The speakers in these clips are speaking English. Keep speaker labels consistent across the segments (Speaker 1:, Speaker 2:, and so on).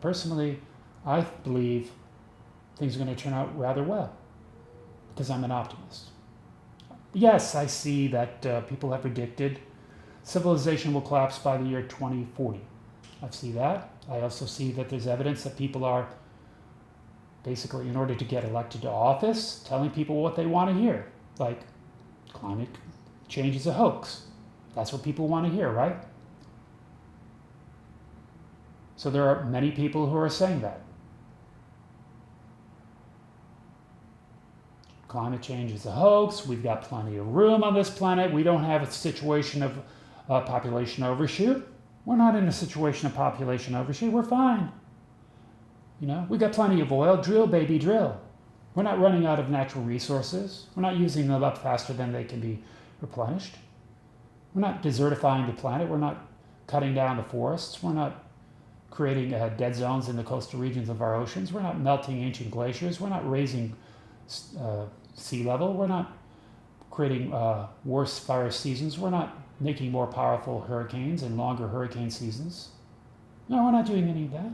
Speaker 1: Personally, I believe things are going to turn out rather well because I'm an optimist. Yes, I see that people have predicted civilization will collapse by the year 2040. I see that. I also see that there's evidence that people are basically, in order to get elected to office, telling people what they want to hear. Like, climate change is a hoax. That's what people want to hear, right? So there are many people who are saying that. Climate change is a hoax. We've got plenty of room on this planet. We don't have a situation of population overshoot. We're not in a situation of population overshoot. We're fine. You know, we've got plenty of oil. Drill, baby, drill. We're not running out of natural resources. We're not using them up faster than they can be replenished. We're not desertifying the planet. We're not cutting down the forests. We're not creating dead zones in the coastal regions of our oceans. We're not melting ancient glaciers. We're not raising sea level. We're not creating worse fire seasons. We're not making more powerful hurricanes and longer hurricane seasons. No, we're not doing any of that.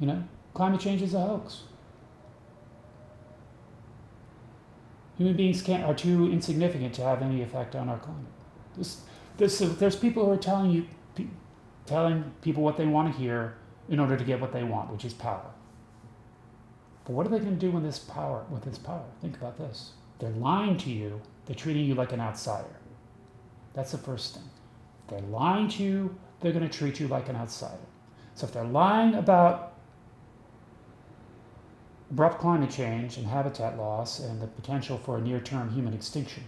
Speaker 1: You know, climate change is a hoax. Human beings are too insignificant to have any effect on our climate. There's people who are telling people what they want to hear in order to get what they want, which is power. But what are they going to do with this power? Think about this. They're lying to you. They're treating you like an outsider. That's the first thing. If they're lying to you, they're going to treat you like an outsider. So if they're lying about abrupt climate change and habitat loss and the potential for a near-term human extinction,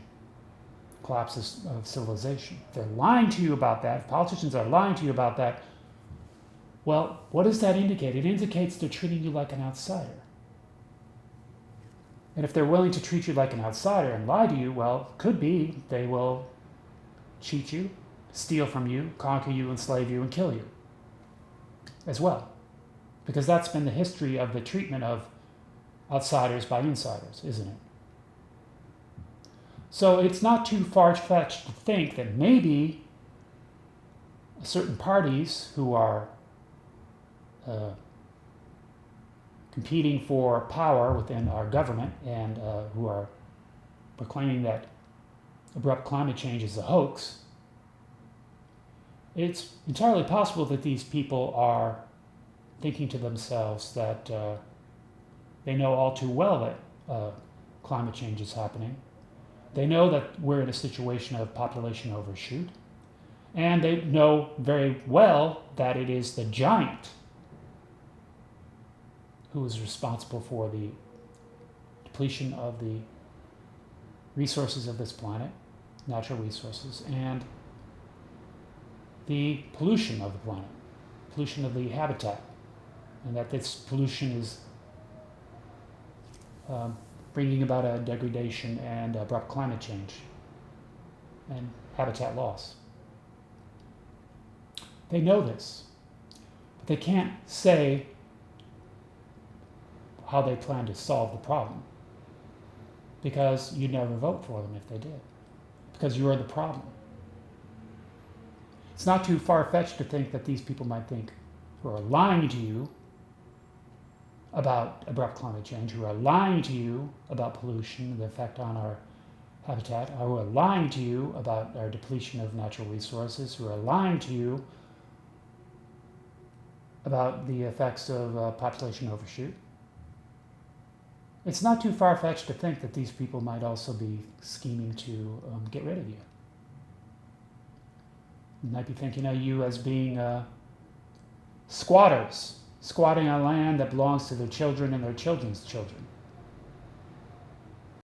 Speaker 1: collapse of civilization, if they're lying to you about that, if politicians are lying to you about that, well, what does that indicate? It indicates they're treating you like an outsider. And if they're willing to treat you like an outsider and lie to you, well, could be they will cheat you, steal from you, conquer you, enslave you, and kill you as well. Because that's been the history of the treatment of outsiders by insiders, isn't it? So it's not too far-fetched to think that maybe certain parties who are competing for power within our government and who are proclaiming that abrupt climate change is a hoax, it's entirely possible that these people are thinking to themselves that they know all too well that climate change is happening. They know that we're in a situation of population overshoot. And they know very well that it is the giant who is responsible for the depletion of the resources of this planet, natural resources, and the pollution of the planet, pollution of the habitat, and that this pollution is bringing about a degradation and abrupt climate change and habitat loss. They know this, but they can't say how they plan to solve the problem, because you'd never vote for them if they did, because you're the problem. It's not too far-fetched to think that these people might think, who are lying to you about abrupt climate change, who are lying to you about pollution, the effect on our habitat, or who are lying to you about our depletion of natural resources, who are lying to you about the effects of population overshoot. It's not too far-fetched to think that these people might also be scheming to get rid of you. You might be thinking of you as being squatters, squatting on land that belongs to their children and their children's children.